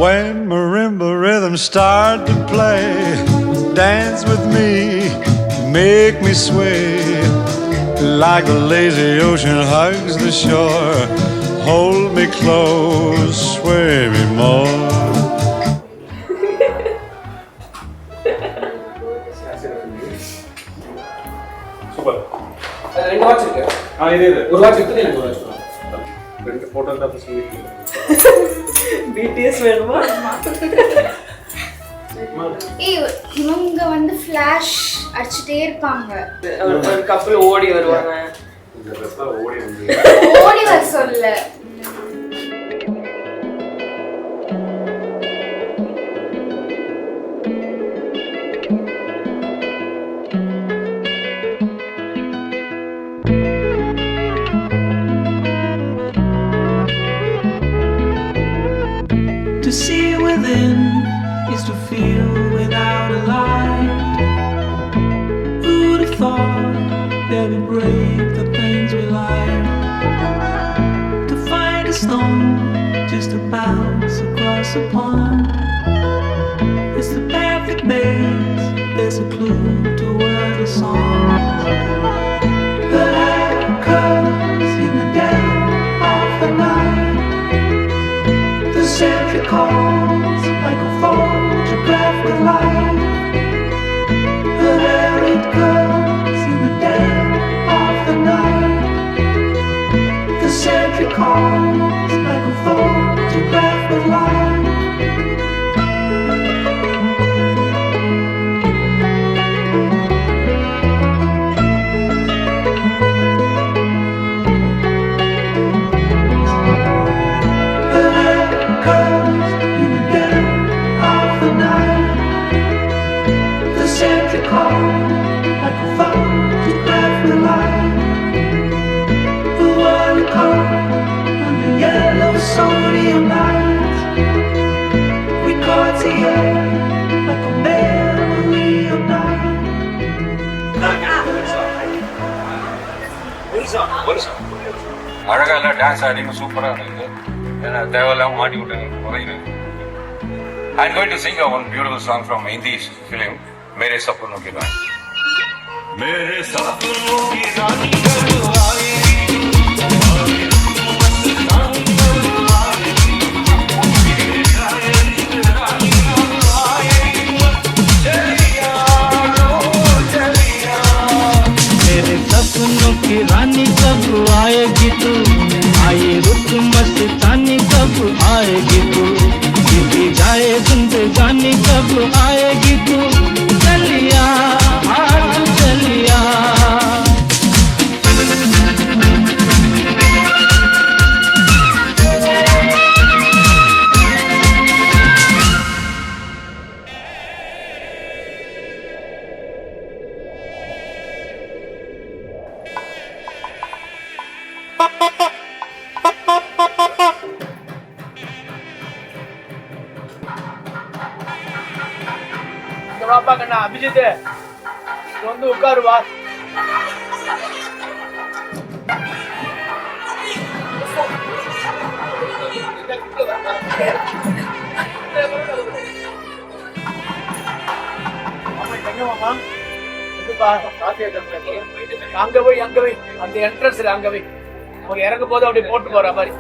When marimba rhythms start to play, dance with me, make me sway. Like the lazy ocean hugs the shore, hold me close, sway me more. Super. அது 2 watch இருக்கு. இது ஒரு watch எடுத்து எனக்கு ஒரு watch வேணும். 2 photographers meet. BTS வேணுமா? இவங்க வந்து ஃபிளாஷ் அடிச்சிட்டே இருப்பாங்க. ஒரு கப்பல் ஓடி வருவாங்க. இந்த ட்ரெஸ்ல ஓடி வந்து ஓடி வர சொல்ல. To see within is to feel without a light. Who'd have thought that we break the things we like? To find a stone just to bounce across a pond. It's the perfect maze, there's a clue to where the song. The light comes in the dead of the night. The sentry calls like a photograph with light. There it comes in the dead of the night. The sentry calls like a photograph with light. Sodium lights, we caught the air like a memory of night. அழகா இல்லை dance ஆடிங்க சூப்பராக இருந்தது. ஏன்னா தேவையில்லாமல் மாட்டி விட்டு குறையுது. I'm going to sing a one beautiful song from Hindi's film, मेरे सपनों की रानी. मेरे सपनों की रानी सपनों की रानी कब आएगी तू, आए रुत मस्तानी कब आएगी तू, बीती जाए जिंदगानी कब आएगी तू, चलिया आज चलिया. அபிஜித் வந்து உட்காருவா. அங்க போய் அந்த என்ட்ரன்ஸ்ல அங்க போய் ஒரு இறங்கும் போது அப்படி போட்டு போற மாதிரி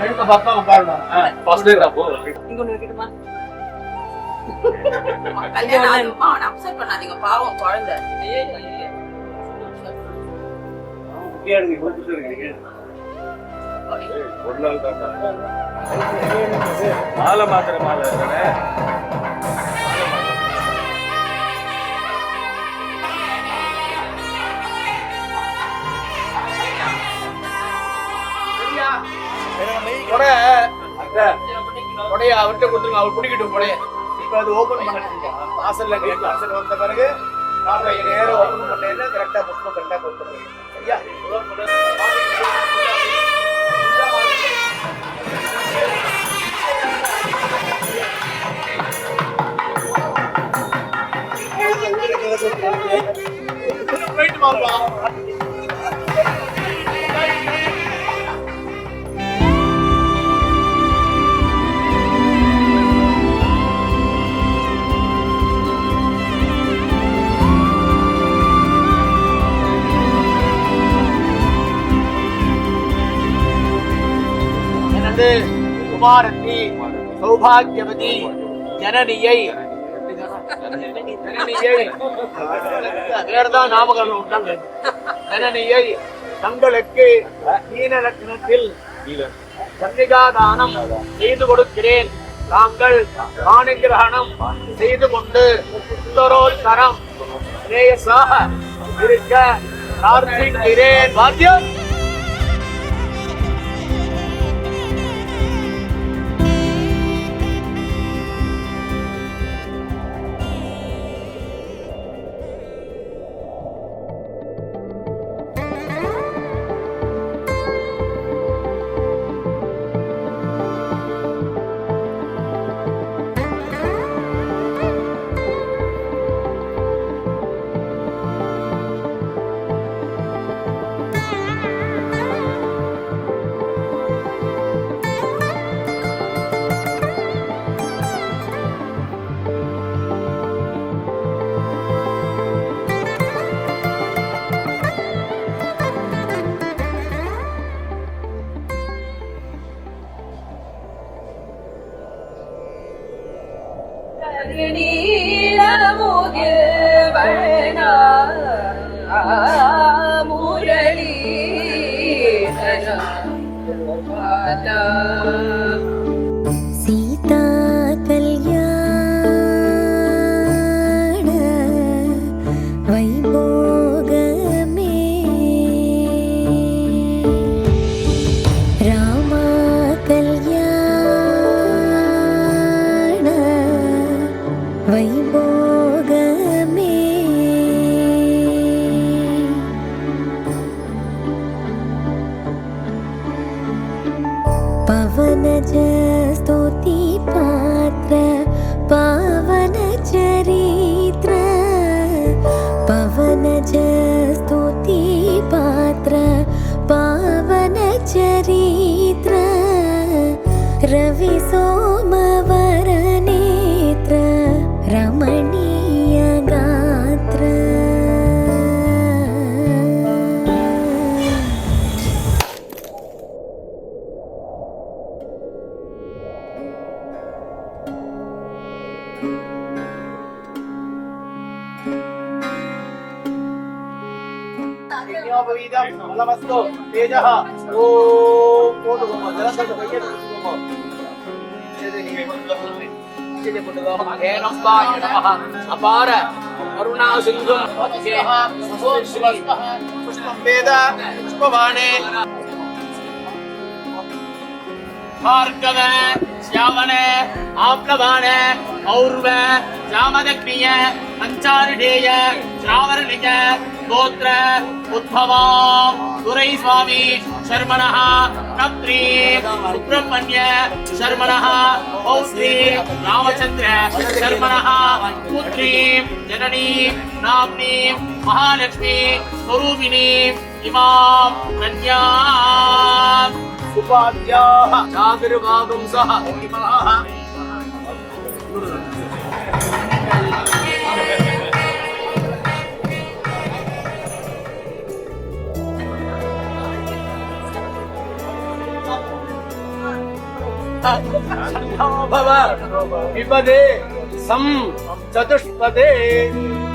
எடுக்க பார்த்தா பாருங்க. அப்செட் பண்ணாதீங்க, பாவம் குழந்தை. ஒரு நாள் தான் மாலை மாத்திர மாலை அவர்கிட்ட கொடுத்துருங்க, அவர் பிடிக்கட்டும் கொடைய. இப்ப அது ஓபன் பண்ணிட்டு வாசல்ல வாசல் வந்த பிறகு நாம நேரம் ஓபன் பண்ணல கரெக்டா புஷ்பம் கரெக்டா கொடுத்துருங்க. சரியா? தனது குமாரத்தி சௌபாகியவதி ஜனனியை வேறதான் நாமகரணம் உண்டாங்க. ஜனனியை தங்களுக்கு மீன லக்னத்தில் கன்னிகாதானம் செய்து கொடுக்கிறேன். தாங்கள் ஆணிகிரகணம் செய்து கொண்டு உத்தரோத்தரம் ஸ்ரேயஸாக இருக்க பிரார்த்திக்கிறேன். பாக்கியம். சீதா கல்யாண வைபோகமே ராமா கல்யாண வைபோகமே पवनज स्तुति पात्र पावन चरित्र पवनज स्तुति पात्र पावन चरित्र रवि सोमवर नेत्र रमणीय गात्र बलमस्तु तेजः ओम कोटुगुम जलसंग भय्यतुगुम अपार करुणा सिंधु पुष्पं वेद पुष्पवाणे भार्गव श्यामण आप्लवाण और्व जामदग्निय पंचारिडेय श्रावरणिज गोत्र उद्भवा सुरै स्वामी शर्मणः कत्री सुब्रह्मण्य शर्मणः पौत्री रामचंद्र शर्मणः पुत्री जननी नाम्नी महालक्ष्मी स्वरूपिणी इमां कन्यां उपाध्याः जागृवागुंसः इमाः भव विपदे सम चतुष्पदे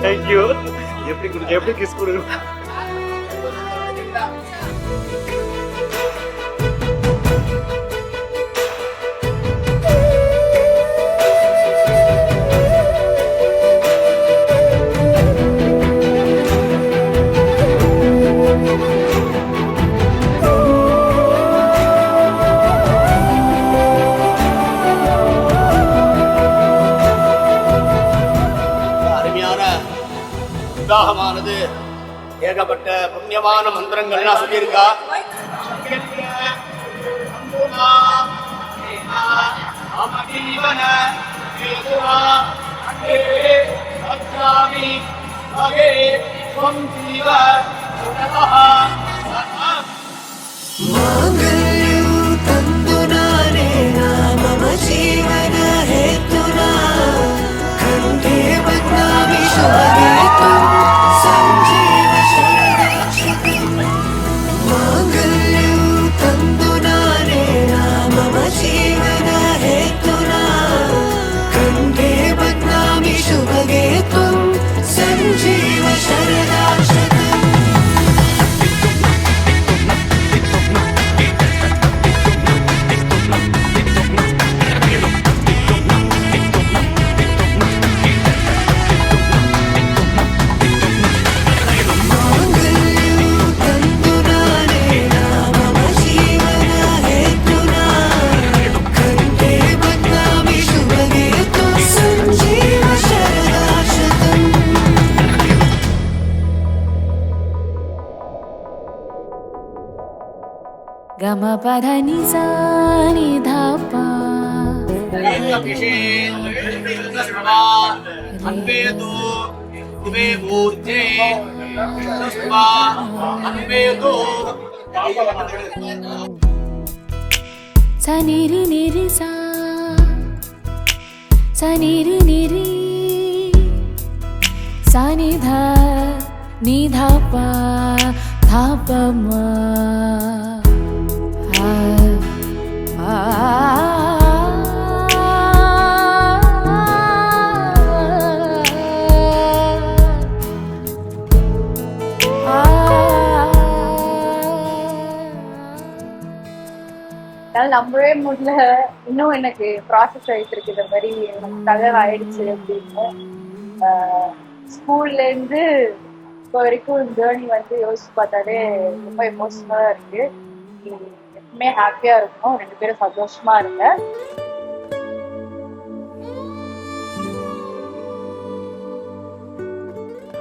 Thank you. எப்படி கிஸ் கொடுங்க. உதாகமானது ஏகப்பட்ட புண்ணியமான மந்திரங்கள்லாம் சொல்லியிருக்கா. గమపద నిసా నిధపా సనిరి నిరి సా సనిరి నిరి సనిధ నిధప ధపమా நம்பவே முடியல. இன்னும் எனக்கு ப்ராசஸ் ஆகிட்டு இருக்கு, இந்த மாதிரி எனக்கு கல்யாணம் ஆயிடுச்சு அப்படின்னு. ஸ்கூல்ல இருந்து இப்போ வரைக்கும் ஜேர்னி வந்து யோசிச்சு பார்த்தாலே ரொம்ப எமோஷனலா இருக்கு. எப்பவுமே ஹாப்பியா இருக்கணும், 2 பேரும் சந்தோஷமா இருங்க.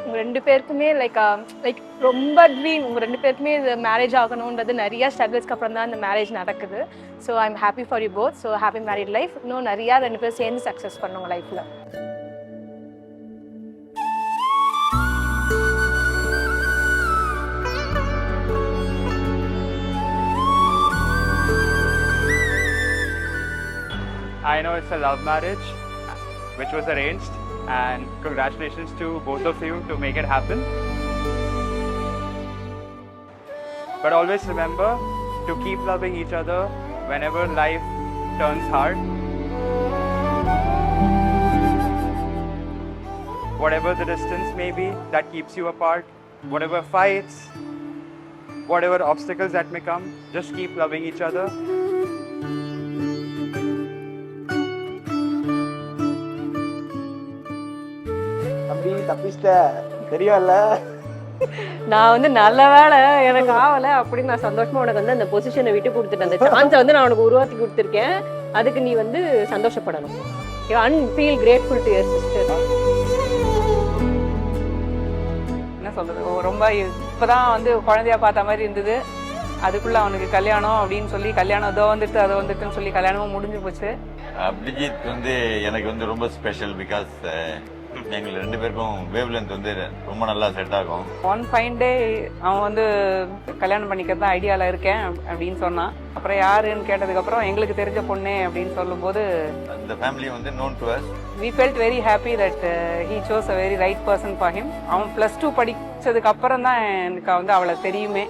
உங்க 2 பேருக்குமே லைக் ரொம்ப ட்ரீம், உங்க 2 பேருக்குமே இது மேரேஜ் ஆகணுன்றது நிறைய ஸ்ட்ரகிள்ஸ்க்கு அப்புறம் தான் இந்த மேரேஜ் நடக்குது. So I am happy for you both. So happy married life. இன்னும் நிறையா 2 பேரும் சேர்ந்து சக்ஸஸ் பண்ணுங்க லைஃப்ல. I know it's a love marriage which was arranged, and congratulations to both of you to make it happen. But always remember to keep loving each other whenever life turns hard. Whatever the distance may be that keeps you apart, whatever fights, whatever obstacles that may come, just keep loving each other. தப்பிச்சிட்ட தெரியும்ல. நான் வந்து நல்ல வேலை எனக்கு ஆகலை அப்படின்னு நான் சந்தோஷமா உனக்கு வந்து அந்த பொசிஷனை விட்டு கொடுத்துட்டேன். அந்த சான்ஸை வந்து நான் உனக்கு உருவாக்கி கொடுத்துருக்கேன். அதுக்கு நீ வந்து சந்தோஷப்படணும். Feel grateful to your sister. என்ன சொல்றது, ரொம்ப இப்போதான் வந்து குழந்தையா பார்த்த மாதிரி இருந்தது. அதுக்குள்ள அவனுக்கு கல்யாணம் அப்படின்னு சொல்லி கல்யாணம் அதோ வந்துட்டுன்னு சொல்லி கல்யாணமும் முடிஞ்சு போச்சு. அபிஜித் வந்து எனக்கு வந்து ரொம்ப ஸ்பெஷல். பிகாஸ் எங்கள் 2 பேருக்கும் வேவ் லென்த் வந்து ரொம்ப நல்லா செட் ஆகும். ஒன் ஃபைன் டே அவன் வந்து கல்யாணம் பண்ணிக்கிறது தான் ஐடியாவில் இருக்கேன் அப்படின்னு சொன்னான். அப்புறம் யாருன்னு கேட்டதுக்கப்புறம் எங்களுக்கு தெரிஞ்ச பொண்ணு அப்படின்னு சொல்லும்போது அந்த ஃபேமிலி வந்து known to us. we felt very happy that he chose a very right person for him. அவன் +2 படித்ததுக்கு அப்புறம் தான் எனக்கு வந்து அவளை தெரியுமே.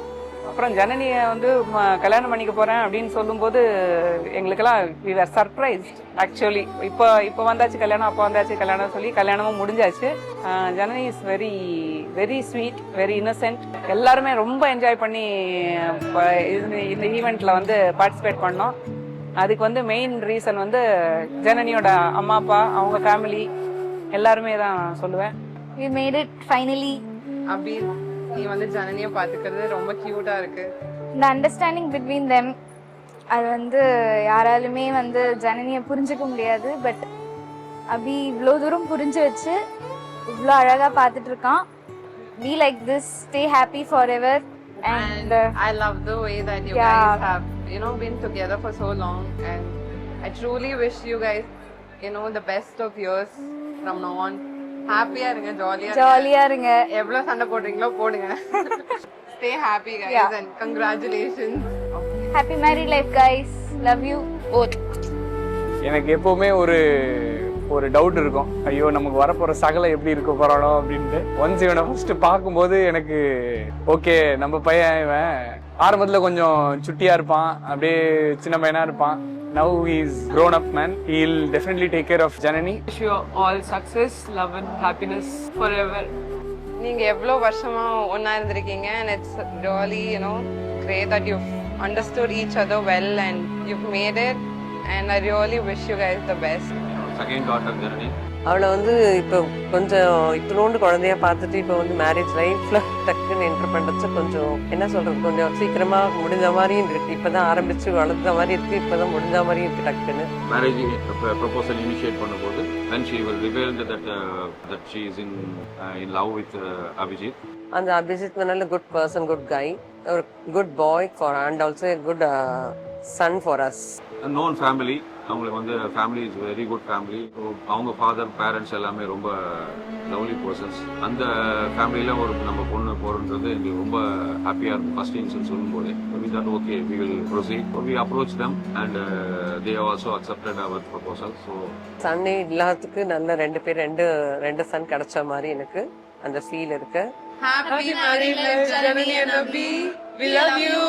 அப்புறம் ஜனனியை வந்து கல்யாணம் பண்ணிக்க போகிறேன் அப்படின்னு சொல்லும்போது எங்களுக்கெல்லாம் we were surprised ஆக்சுவலி. இப்போ வந்தாச்சு கல்யாணம், அப்போ வந்தாச்சு கல்யாணம் சொல்லி கல்யாணமும் முடிஞ்சாச்சு. Janani is very very sweet, very Innocent. எல்லாருமே ரொம்ப என்ஜாய் பண்ணி இந்த ஈவெண்ட்டில் வந்து பார்ட்டிசிபேட் பண்ணோம். அதுக்கு வந்து மெயின் ரீசன் வந்து ஜனனியோட அம்மா அப்பா, அவங்க ஃபேமிலி எல்லாருமே தான் சொல்லுவேன். We made it finally. அப்படி நீ வந்து ஜனனியை பார்த்துக்கிறது ரொம்ப க்யூட்டா இருக்கு. இந்த அண்டர்ஸ்டாண்டிங் பிட்வீன் தெம், அது வந்து யாராலுமே வந்து ஜனனியை புரிஞ்சுக்க முடியாது. பட் அபி இவ்வளோ தூரம் புரிஞ்சு வச்சு இவ்வளோ அழகாக பார்த்துட்டு இருக்கான். Be like this, stay happy forever. And I love the way that you yeah. guys have, been together for so long. And I truly wish you guys, the best of years from now on. ஹாப்பியா இருங்க, ஜாலியா இருங்க. எவ்வளவு சண்டை போடுறீங்களோ போடுங்க. Stay happy guys. Yeah. And congratulations. Happy married life guys. Love you both. எனக்கு எப்பவுமே ஒரு டவுட் இருக்கும், ஐயோ நமக்கு வரப்போற சகலை எப்படி இருக்க போறானோ அப்படின்ட்டு. ஒன்ஸ் இவனை ஃபர்ஸ்ட் பார்க்கும்போது எனக்கு ஓகே, நம்ம பையன் இவன் ஆரம்பத்துல கொஞ்சம் சுட்டியா இருப்பான், அப்படியே சின்ன பையனா இருப்பான். Now he is grown up man. He'll definitely take care of Janani. Wish you all success, love and happiness forever. நீங்க எவ்வளவு வருஷமா ஒண்ணா இருந்திருக்கீங்க, and it's really great that you've understood each other well and you've made it, and I really wish you guys the best. Second daughter Janani. அவளை வந்து இப்போ கொஞ்சம் இத்தனோண்டு குழந்தையா பார்த்துட்டு இப்போ வந்து மேரேஜ் லைஃப்ல டக்குன்னு என்டர் பண்ணுறது கொஞ்சம் என்ன சொல்றது, கொஞ்சம் சீக்கிரமா முடிஞ்ச மாதிரியும் இருக்கு. இப்பதான் ஆரம்பிச்சு வளர்ந்த மாதிரி இருக்கு, இப்பதான் முடிஞ்ச மாதிரியும் இருக்கு டக்குன்னு. மேரேஜ் ப்ரொபோசல் இனிஷியேட் பண்ணும்போது when she will reveal that she is in love with Abhijit, அந்த அபிஜித் நல்ல குட் பர்சன், குட் கை, ஒரு good boy for and also good son for us. Known family, அவங்களுக்கு வந்து family is very good family. அவங்க father parents எல்லாமே ரொம்ப lovely persons. அந்த ஃபேமிலியில் ஒரு நம்ம பொண்ணு போகிறன்றது எங்களுக்கு ரொம்ப ஹாப்பியாக இருக்கும். ஃபர்ஸ்ட் இன்சிடென்ட் சொல்லும்போது we thought okay we will proceed. We approach them and they also accepted our proposal. So சன்னே இல்லாததுக்கு நல்ல ரெண்டு சன் கிடைச்ச மாதிரி எனக்கு அந்த ஃபீல் இருக்கு. Happy married life, Janani and Abhi. We love you.